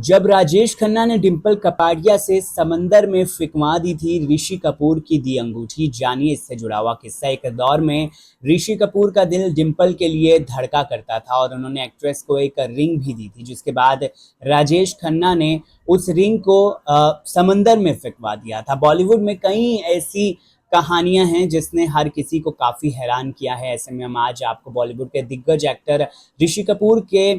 जब राजेश खन्ना ने डिंपल कपाड़िया से समंदर में फिकवा दी थी ऋषि कपूर की दी अंगूठी, जानिए इससे जुड़ा हुआ किस्सा। एक दौर में ऋषि कपूर का दिल डिंपल के लिए धड़का करता था और उन्होंने एक्ट्रेस को एक रिंग भी दी थी, जिसके बाद राजेश खन्ना ने उस रिंग को समंदर में फिकवा दिया था। बॉलीवुड में कई ऐसी कहानियां हैं जिसने हर किसी को काफी हैरान किया है। ऐसे में हम आज आपको बॉलीवुड के दिग्गज एक्टर ऋषि कपूर के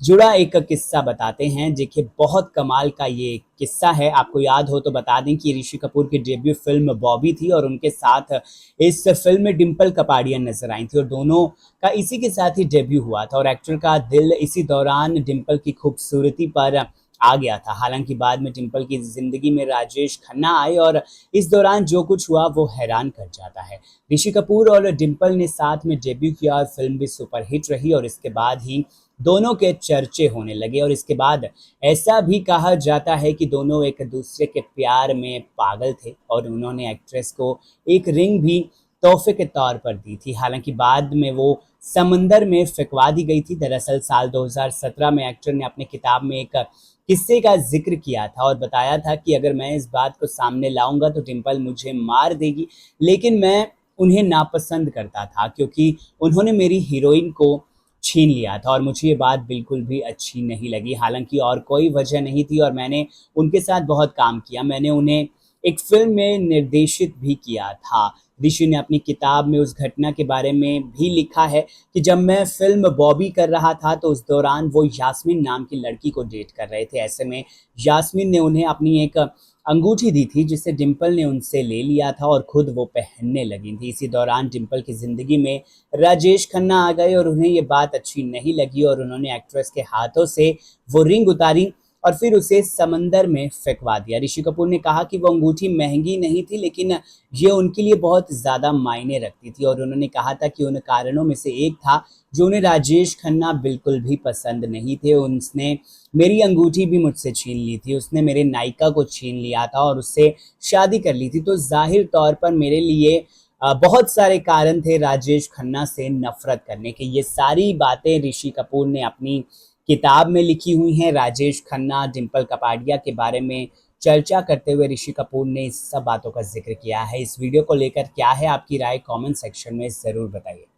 जुड़ा एक किस्सा बताते हैं। देखिए, बहुत कमाल का ये किस्सा है। आपको याद हो तो बता दें कि ऋषि कपूर की डेब्यू फिल्म बॉबी थी और उनके साथ इस फिल्म में डिंपल कपाड़िया नजर आई थी और दोनों का इसी के साथ ही डेब्यू हुआ था और एक्टर का दिल इसी दौरान डिंपल की खूबसूरती पर आ गया था। हालांकि बाद में डिंपल की जिंदगी में राजेश खन्ना आए और इस दौरान जो कुछ हुआ वो हैरान कर जाता है। ऋषि कपूर और डिंपल ने साथ में डेब्यू किया और फिल्म भी सुपरहिट रही और इसके बाद ही दोनों के चर्चे होने लगे और इसके बाद ऐसा भी कहा जाता है कि दोनों एक दूसरे के प्यार में पागल थे और उन्होंने एक्ट्रेस को एक रिंग भी तोहफे के तौर पर दी थी। हालांकि बाद में वो समंदर में फेंकवा दी गई थी। दरअसल साल 2017 में एक्टर ने अपनी किताब में एक किस्से का जिक्र किया था और बताया था कि अगर मैं इस बात को सामने लाऊंगा तो डिंपल मुझे मार देगी, लेकिन मैं उन्हें नापसंद करता था क्योंकि उन्होंने मेरी हीरोइन को छीन लिया था और मुझे ये बात बिल्कुल भी अच्छी नहीं लगी। हालांकि और कोई वजह नहीं थी और मैंने उनके साथ बहुत काम किया। मैंने उन्हें एक फिल्म में निर्देशित भी किया था। ऋषि ने अपनी किताब में उस घटना के बारे में भी लिखा है कि जब मैं फिल्म बॉबी कर रहा था तो उस दौरान वो यास्मीन नाम की लड़की को डेट कर रहे थे। ऐसे में यास्मीन ने उन्हें अपनी एक अंगूठी दी थी जिसे डिंपल ने उनसे ले लिया था और खुद वो पहनने लगी थी। इसी दौरान डिंपल की जिंदगी में राजेश खन्ना आ गए और उन्हें ये बात अच्छी नहीं लगी और उन्होंने एक्ट्रेस के हाथों से वो रिंग उतारी और फिर उसे समंदर में फेंकवा दिया। ऋषि कपूर ने कहा कि वो अंगूठी महंगी नहीं थी, लेकिन ये उनके लिए बहुत ज़्यादा मायने रखती थी और उन्होंने कहा था कि उन कारणों में से एक था जो उन्हें राजेश खन्ना बिल्कुल भी पसंद नहीं थे। उसने मेरी अंगूठी भी मुझसे छीन ली थी, उसने मेरे नायिका को छीन लिया था और उससे शादी कर ली थी। तो जाहिर तौर पर मेरे लिए बहुत सारे कारण थे राजेश खन्ना से नफरत करने के। ये सारी बातें ऋषि कपूर ने अपनी किताब में लिखी हुई हैं। राजेश खन्ना डिंपल कपाड़िया के बारे में चर्चा करते हुए ऋषि कपूर ने इस सब बातों का जिक्र किया है। इस वीडियो को लेकर क्या है आपकी राय, कमेंट सेक्शन में ज़रूर बताइए।